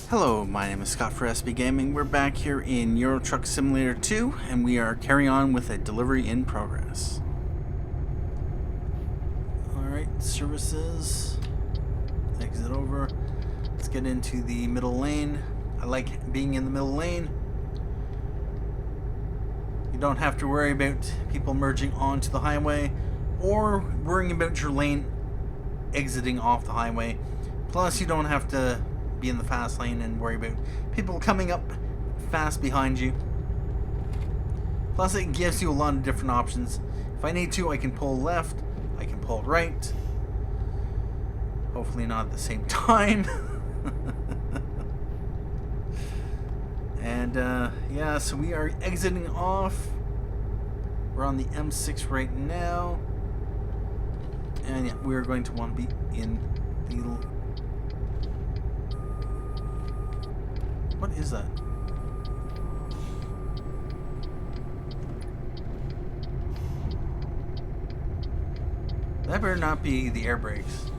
Hello, my name is Scott for SB Gaming. We're back here in Euro Truck Simulator 2, and we are carrying on with a delivery in progress. Alright, services. Exit over. Let's get into the middle lane. I like being in the middle lane. You don't have to worry about people merging onto the highway or worrying about your lane exiting off the highway. Plus, you don't have to be in the fast lane and worry about people coming up fast behind you. Plus, it gives you a lot of different options. If I need to, I can pull left, I can pull right. Hopefully not at the same time. And yeah, so we are exiting off. We're on the M6 right now. And yeah, we're going to want to be in the... What is that? That better not be the air brakes.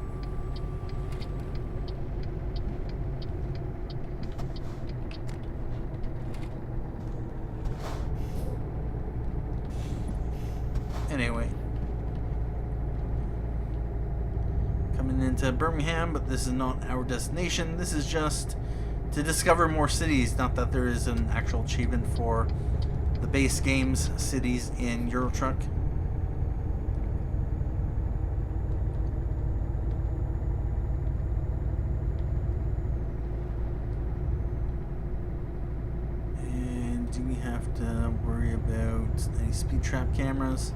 Anyway. Coming into Birmingham, but this is not our destination. This is just to discover more cities. Not that there is an actual achievement for the base game's cities in Euro Truck. And do we have to worry about any speed trap cameras?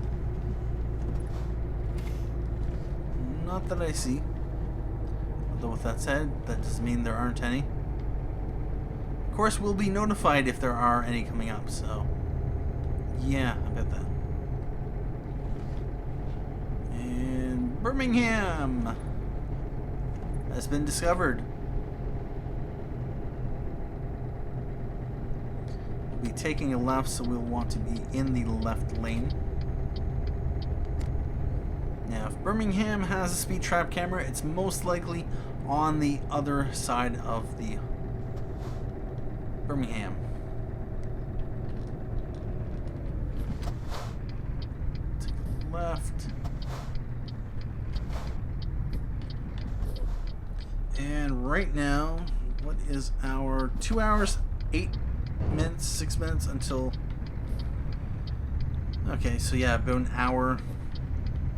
Not that I see. Although with that said, that doesn't mean there aren't any. Of course, we'll be notified if there are any coming up, so yeah, I bet that. And Birmingham has been discovered. We'll be taking a left, so we'll want to be in the left lane. Now, if Birmingham has a speed trap camera, it's most likely on the other side of the Birmingham. Take a left. And right now, what is our 2 hours, 8 minutes, 6 minutes until... Okay, so yeah, about an hour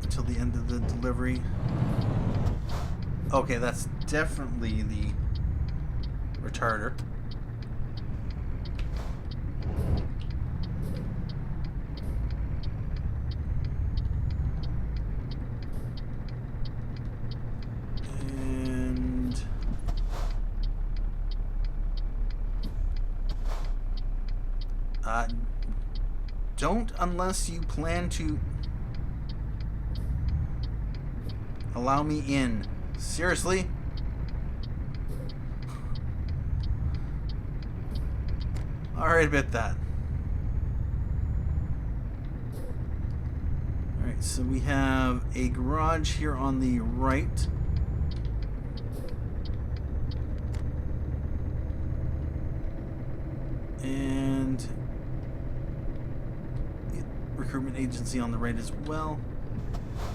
until the end of the delivery. Okay, that's definitely the retarder. And don't unless you plan to allow me in. Seriously? Alright about that. Alright, so we have a garage here on the right. And the recruitment agency on the right as well.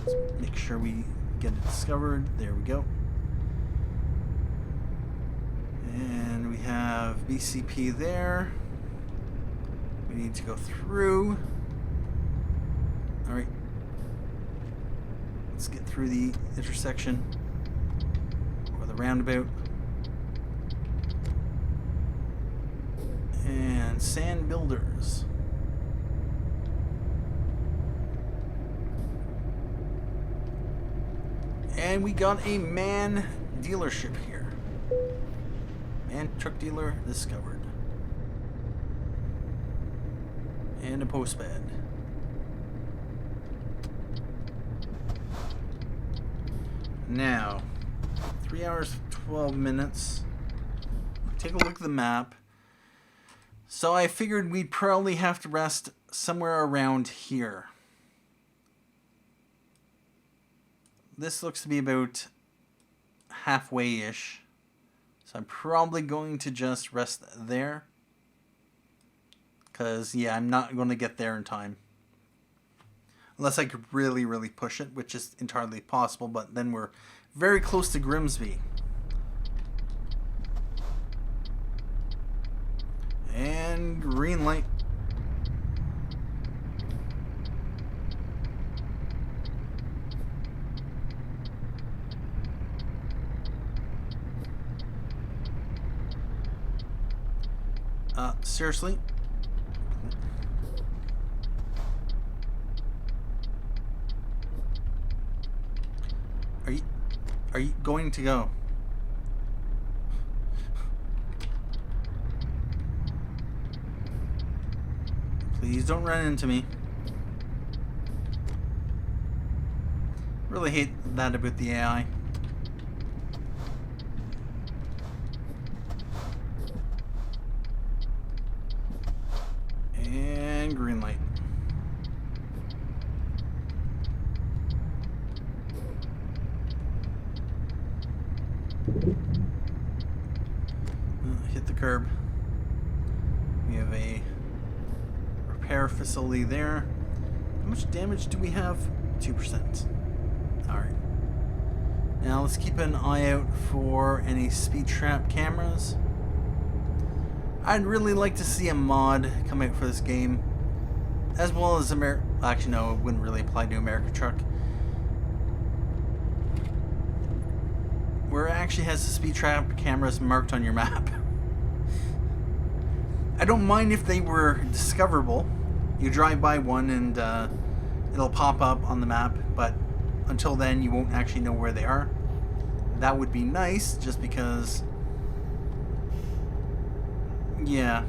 Let's make sure we get it discovered. There we go. And we have BCP there. We need to go through. Alright. Let's get through the intersection. Or the roundabout. And Sand Builders. And we got a man dealership here. Man truck dealer discovered. And a postbed. Now, 3 hours, 12 minutes. Take a look at the map. So I figured we'd probably have to rest somewhere around here. This looks to be about halfway-ish. So I'm probably going to just rest there. Because, yeah, I'm not going to get there in time. Unless I could really, really push it, which is entirely possible. But then we're very close to Grimsby. And green light. Seriously? Are you going to go? Please don't run into me. Really hate that about the AI. And green light. Hit the curb. We have a repair facility there. How much damage do we have? 2%. Alright. Now let's keep an eye out for any speed trap cameras. I'd really like to see a mod come out for this game. As well as actually no, it wouldn't really apply to American Truck. Where it actually has the speed trap cameras marked on your map. I don't mind if they were discoverable. You drive by one and it'll pop up on the map, but until then you won't actually know where they are. That would be nice, just because, yeah,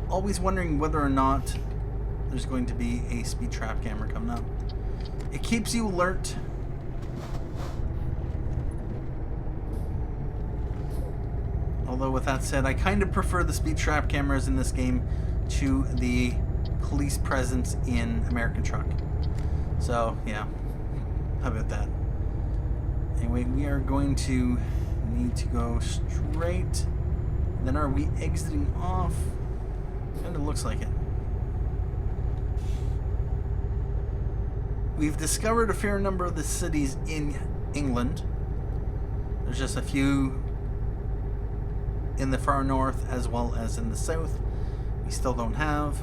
always wondering whether or not there's going to be a speed trap camera coming up. It keeps you alert. Although with that said, I kind of prefer the speed trap cameras in this game to the police presence in American Truck. So, yeah. How about that? Anyway, we are going to need to go straight. Then are we exiting off? Kind of looks like it. We've discovered a fair number of the cities in England. There's just a few in the far north as well as in the south we still don't have.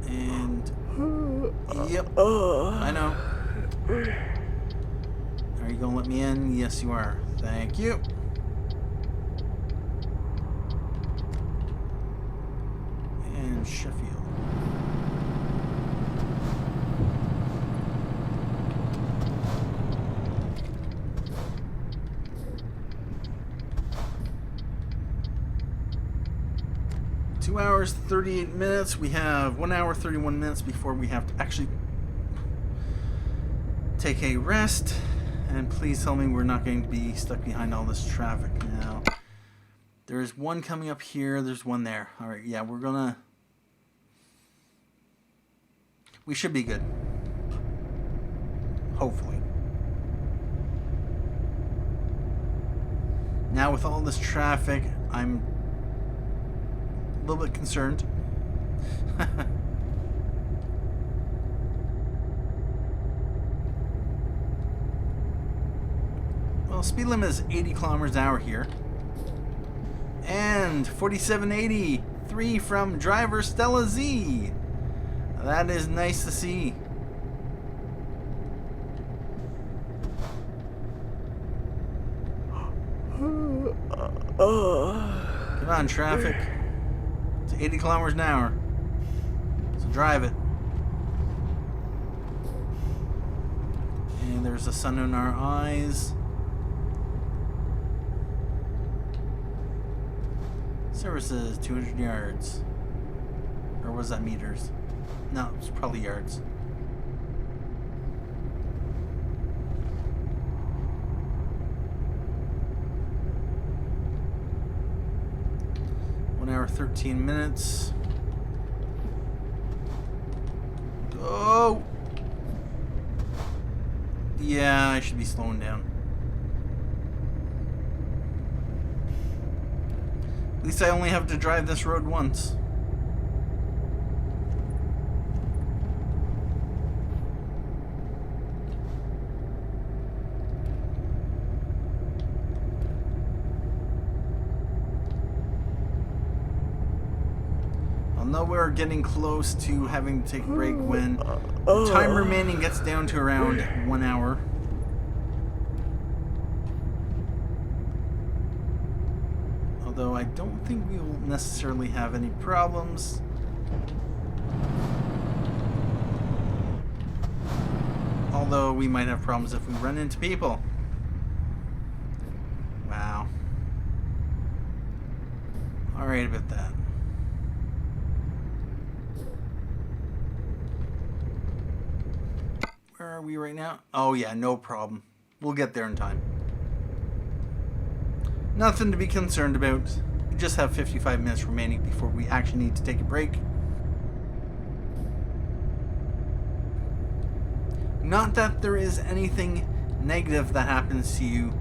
And yep, I know. Are you gonna let me in? Yes, you are. Thank you. And Sheffield. Two hours, 38 minutes. We have 1 hour, 31 minutes before we have to actually take a rest. And please tell me we're not going to be stuck behind all this traffic now. There's one coming up here. There's one there. All right, yeah, we should be good. Hopefully. Now with all this traffic, I'm a little bit concerned. Well, speed limit is 80 kilometers an hour here. And 4783 from driver Stella Z. That is nice to see. Come on, traffic. It's 80 kilometers an hour. So drive it. And there's the sun in our eyes. Services 200 yards. Or was that meters? No, it's probably yards. Hour 13 minutes. Oh! Yeah, I should be slowing down. At least I only have to drive this road once. I'll know we're getting close to having to take a break when the time remaining gets down to around 1 hour. Although I don't think we will necessarily have any problems. Although we might have problems if we run into people. Wow. Alright about that. Where are we right now? Oh yeah, no problem. We'll get there in time. Nothing to be concerned about. We just have 55 minutes remaining before we actually need to take a break. Not that there is anything negative that happens to you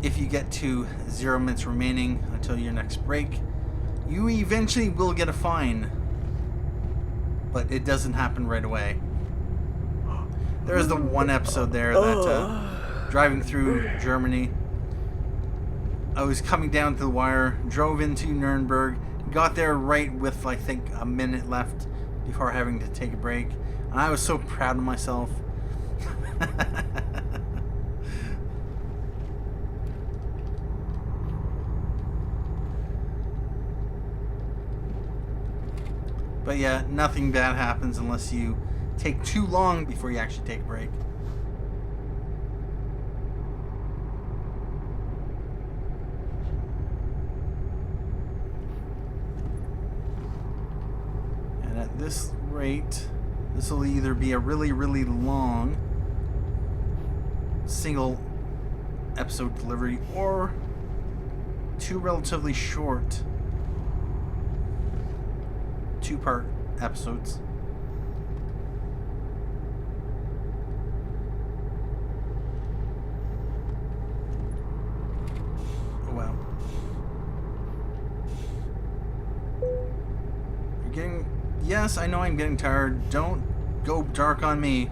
if you get to 0 minutes remaining until your next break. You eventually will get a fine, but it doesn't happen right away. There's the one episode there that driving through Germany, I was coming down to the wire, drove into Nuremberg, got there right with, I think, a minute left before having to take a break. And I was so proud of myself. But yeah, nothing bad happens unless you take too long before you actually take a break. At this rate, this will either be a really, really long single episode delivery or two relatively short two-part episodes. Oh wow. You're getting... Yes, I know I'm getting tired. Don't go dark on me.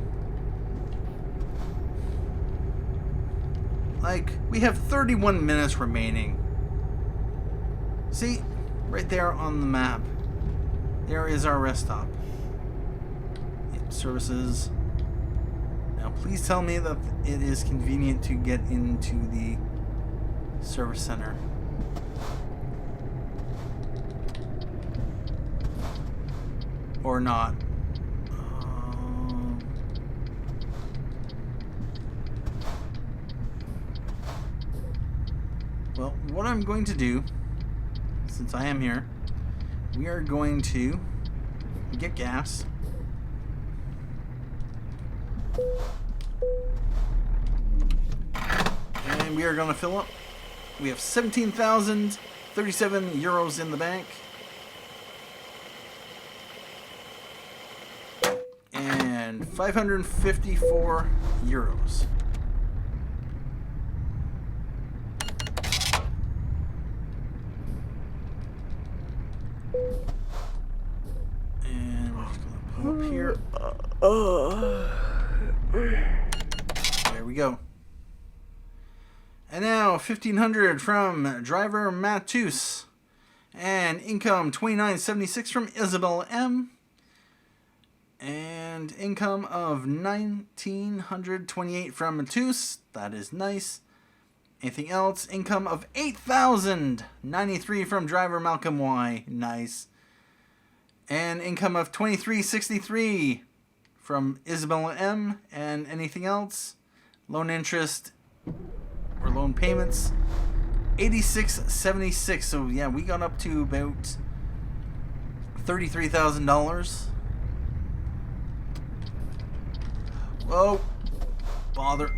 Like, we have 31 minutes remaining. See? Right there on the map. There is our rest stop. Services. Now, please tell me that it is convenient to get into the service center. Or not. Well, what I'm going to do, since I am here, we are going to get gas. And we are going to fill up. We have 17,037 euros in the bank. And 554 euros. And we're just gonna pull up here. There we go. And now 1,500 from driver Matus. And income 2976 from Isabel M. And income of 1,928 from Matus. That is nice. Anything else? Income of 8,093 from driver Malcolm Y. Nice. And income of 2,363 from Isabella M. And anything else? Loan interest or loan payments 86.76. So yeah, we got up to about $33,000. Whoa, bother.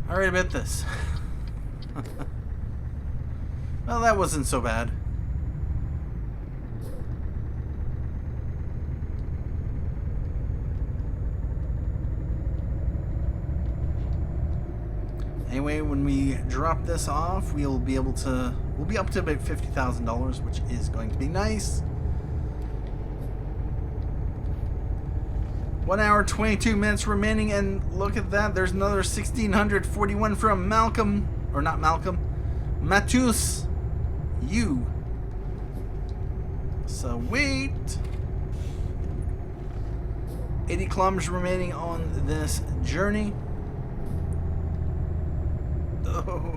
Alright about this. Well, that wasn't so bad. Anyway, when we drop this off, we'll be up to about $50,000, which is going to be nice. 1 hour, 22 minutes remaining, and look at that. There's another 1,641 from Malcolm, or not Malcolm, Matus. You. So wait. 80 kilometers remaining on this journey. Oh.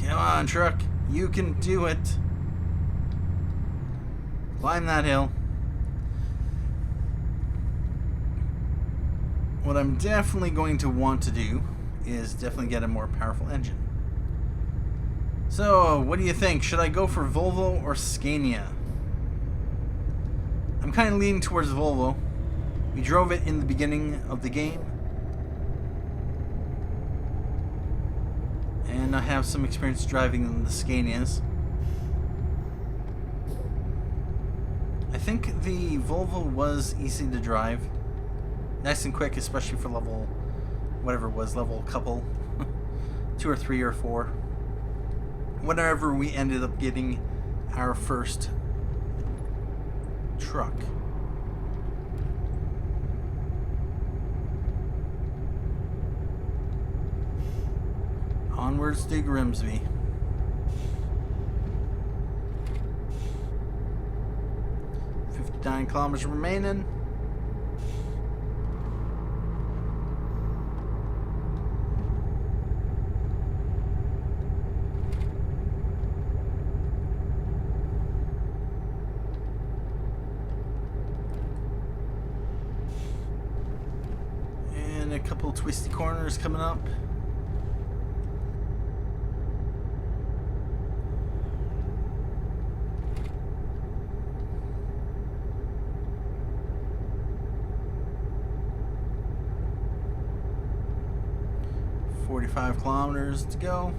Come on, truck. You can do it. Climb that hill. What I'm definitely going to want to do is definitely get a more powerful engine. So, what do you think? Should I go for Volvo or Scania? I'm kind of leaning towards Volvo. We drove it in the beginning of the game. And I have some experience driving the Scanias. I think the Volvo was easy to drive. Nice and quick, especially for level, whatever it was, level couple. 2 or 3 or 4. Whenever we ended up getting our first truck. Onwards to Grimsby. $59 kilometers remaining. And a couple twisty corners coming up. Kilometers to go.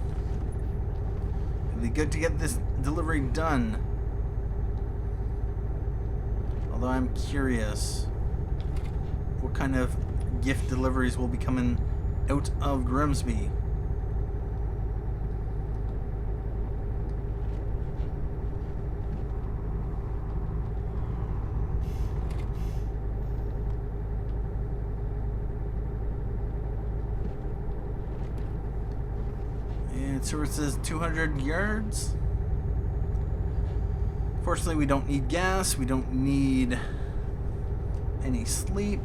It'll be good to get this delivery done. Although I'm curious what kind of gift deliveries will be coming out of Grimsby. So it says 200 yards. Fortunately, we don't need gas. We don't need any sleep.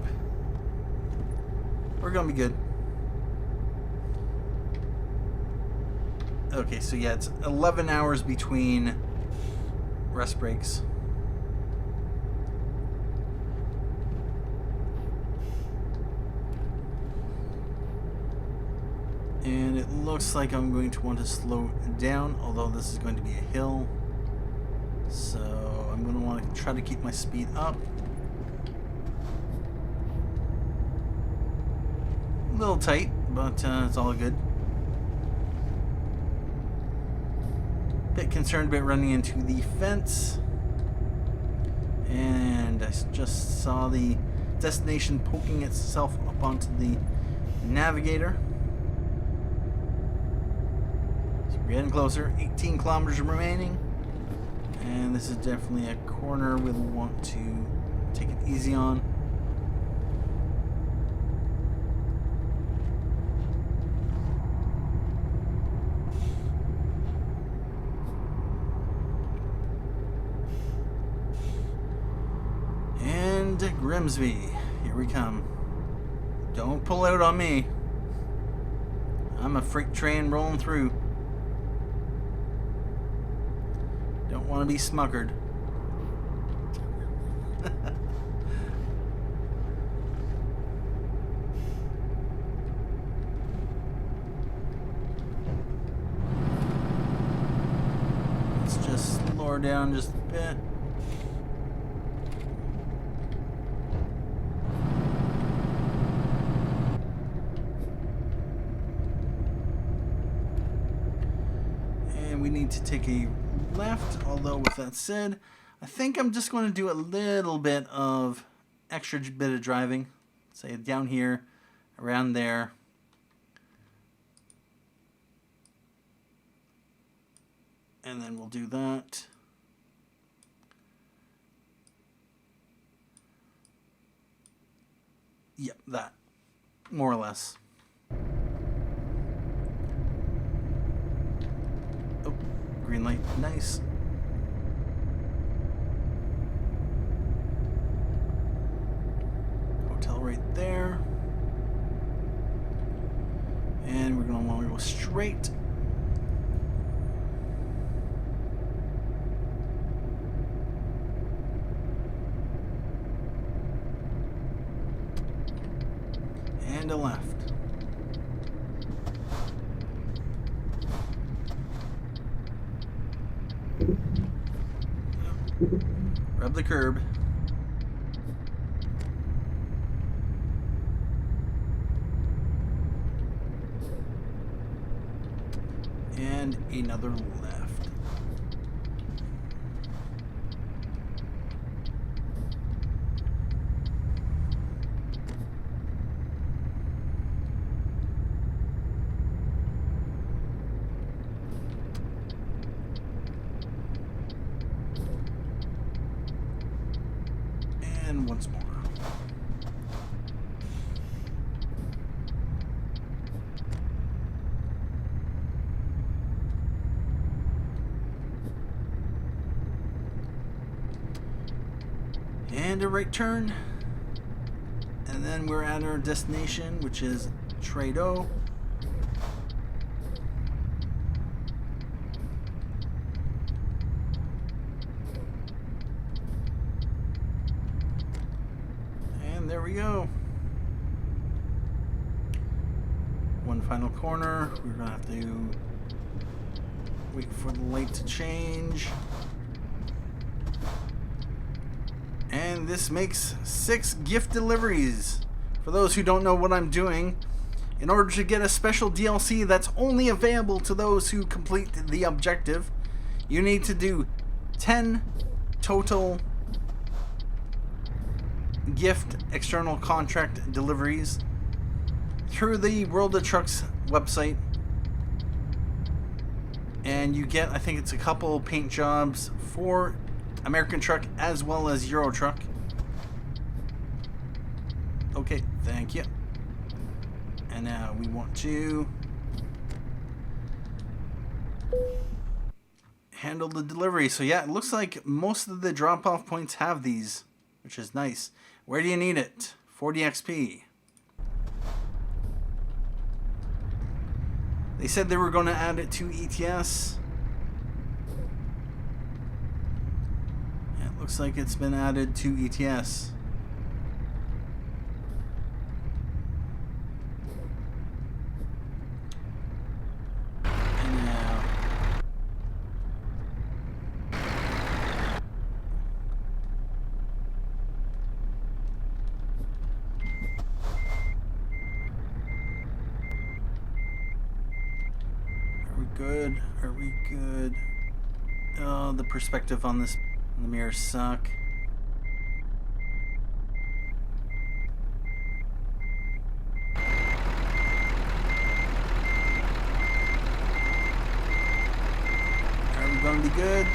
We're gonna be good. Okay, so yeah, it's 11 hours between rest breaks. And it looks like I'm going to want to slow down, although this is going to be a hill. So I'm going to want to try to keep my speed up. A little tight, but it's all good. Bit concerned about running into the fence. And I just saw the destination poking itself up onto the navigator. We're getting closer. 18 kilometers remaining. And this is definitely a corner we'll want to take it easy on. And Grimsby. Here we come. Don't pull out on me. I'm a freight train rolling through. Don't want to be smuggered. Let's just slow her down just a bit. we need to take a left, although with that said, I think I'm just going to do a little bit of extra bit of driving. Say down here, around there. And then we'll do that. Yep, that. More or less. Oh, green light. Nice. Hotel right there. And we're going to go straight. And a left. Rub the curb. And another left. And once more. And a right turn. And then we're at our destination, which is Trado. And there we go. One final corner. We're gonna have to wait for the light to change. And this makes 6 gift deliveries. For those who don't know what I'm doing, in order to get a special DLC that's only available to those who complete the objective, you need to do 10 total gift external contract deliveries through the World of Trucks website. And you get, I think it's a couple paint jobs for American Truck as well as Euro Truck. Okay, thank you. And now we want to handle the delivery. So yeah, it looks like most of the drop-off points have these, which is nice. Where do you need it? 40 XP. They said they were going to add it to ETS. Looks like it's been added to ETS. And now are we good? Are we good? Oh, the perspective on this. The mirrors suck. Are we going to be good?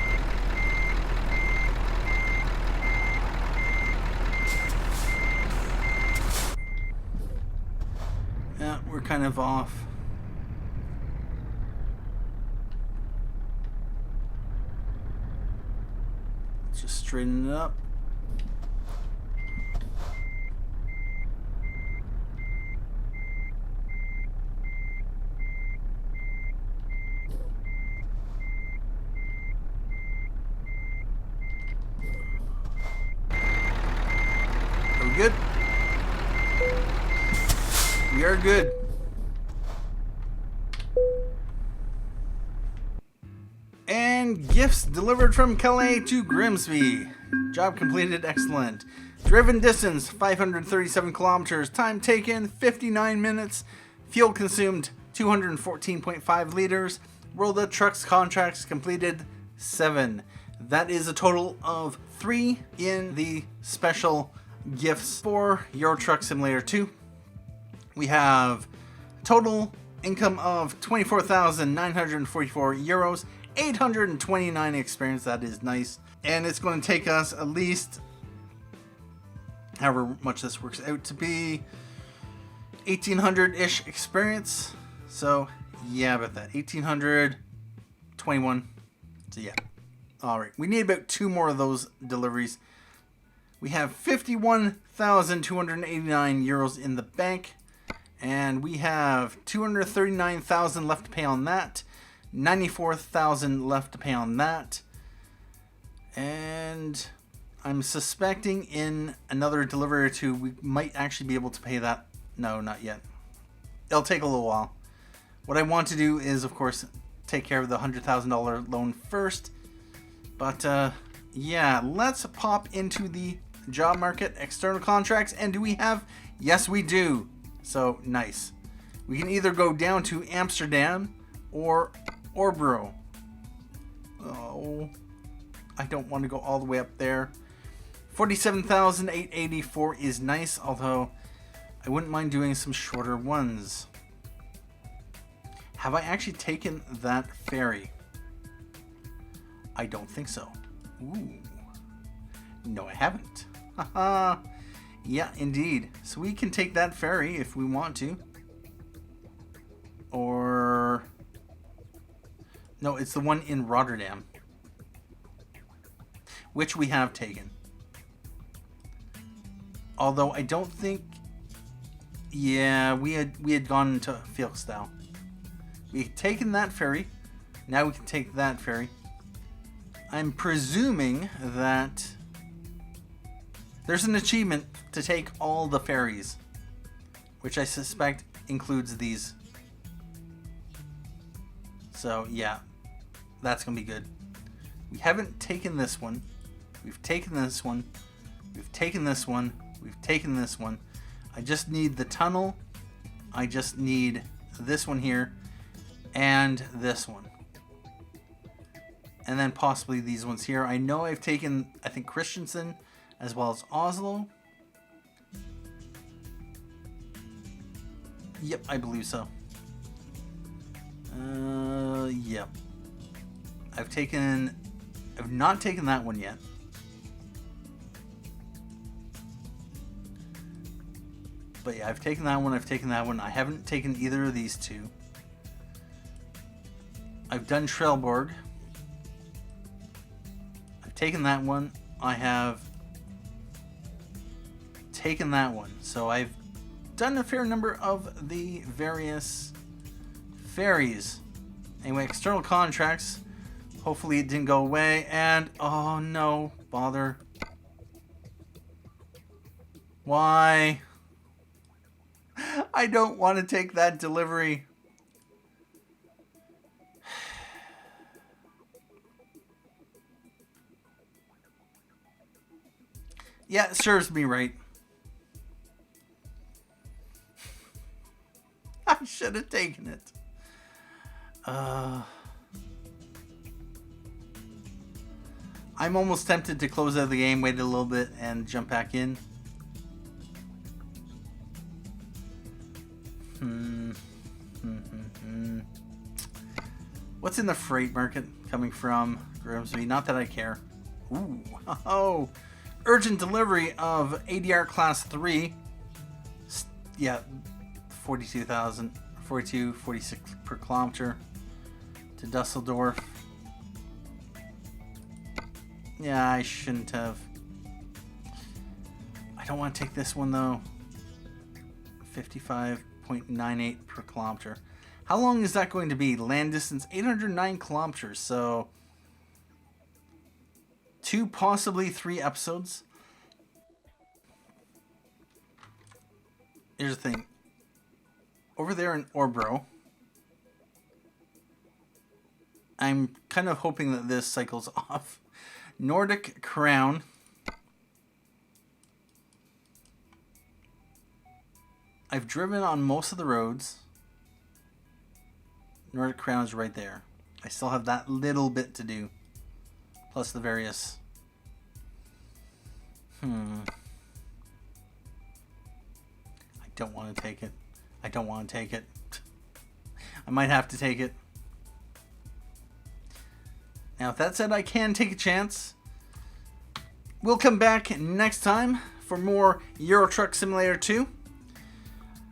Yeah, we're kind of off. Just straighten it up. Are we good? We are good. And gifts delivered from Calais to Grimsby. Job completed, excellent. Driven distance 537 kilometers. Time taken 59 minutes. Fuel consumed 214.5 liters. World of Trucks contracts completed 7. That is a total of 3 in the special gifts for Euro Truck Simulator 2. We have total income of 24,944 euros, 829 experience. That is nice. And it's going to take us at least, however much this works out to be, 1,800-ish experience. So, yeah, about that. 1,821. So, yeah. Alright, we need about 2 more of those deliveries. We have 51,289 euros in the bank. And we have 239,000 left to pay on that. 94,000 left to pay on that. And I'm suspecting in another delivery or 2, we might actually be able to pay that. No, not yet. It'll take a little while. What I want to do is, of course, take care of the $100,000 loan first. But, yeah, let's pop into the job market, external contracts. And do we have? Yes, we do. So, nice. We can either go down to Amsterdam or Orbro. Oh, I don't want to go all the way up there. 47,884 is nice, although I wouldn't mind doing some shorter ones. Have I actually taken that ferry? I don't think so. Ooh. No, I haven't. Haha. Yeah, indeed. So we can take that ferry if we want to. Or... no, it's the one in Rotterdam. Which we have taken. Although I don't think... yeah, we had gone to Felixstowe. We had taken that ferry. Now we can take that ferry. I'm presuming that there's an achievement to take all the ferries, which I suspect includes these. So yeah, that's gonna be good. We haven't taken this one. We've taken this one. We've taken this one. We've taken this one. I just need the tunnel. I just need this one here and this one. And then possibly these ones here. I know I've taken, I think, Christensen as well as Oslo. Yep, I believe so. Yep. I've not taken that one yet. But yeah, I've taken that one, I've taken that one. I haven't taken either of these two. I've done Trelleborg. I've taken that one. I have taken that one. So I've done a fair number of the various ferries. Anyway, external contracts. Hopefully it didn't go away. And, oh no, bother. Why? I don't want to take that delivery. Yeah, it serves me right. I should have taken it. I'm almost tempted to close out the game, wait a little bit, and jump back in. What's in the freight market coming from Grimsby? Not that I care. Ooh, oh, urgent delivery of ADR Class 3. Yeah, 42,000, 42, 46 per kilometer to Dusseldorf. Yeah, I shouldn't have. I don't want to take this one though. 55.98 per kilometer. How long is that going to be? Land distance 809 kilometers. So 2, possibly 3 episodes. Here's the thing. Over there in Orbro, I'm kind of hoping that this cycles off. Nordic Crown. I've driven on most of the roads. Nordic Crown is right there. I still have that little bit to do. Plus the various... I don't want to take it. I don't want to take it. I might have to take it. Now, with that said, I can take a chance. We'll come back next time for more Euro Truck Simulator 2.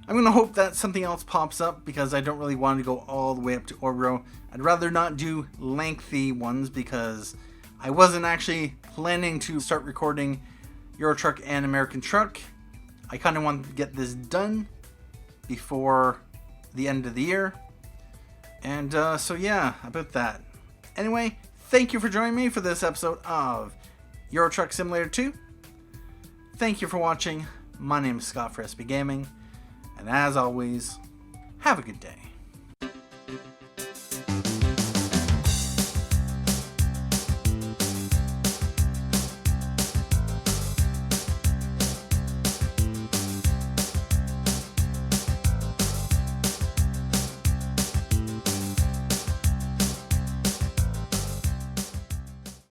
I'm going to hope that something else pops up because I don't really want to go all the way up to Orbro. I'd rather not do lengthy ones because I wasn't actually planning to start recording Euro Truck and American Truck. I kind of wanted to get this done before the end of the year. And so yeah, about that. Anyway, thank you for joining me for this episode of Euro Truck Simulator 2. Thank you for watching. My name is Scott for SB Gaming. And as always, have a good day.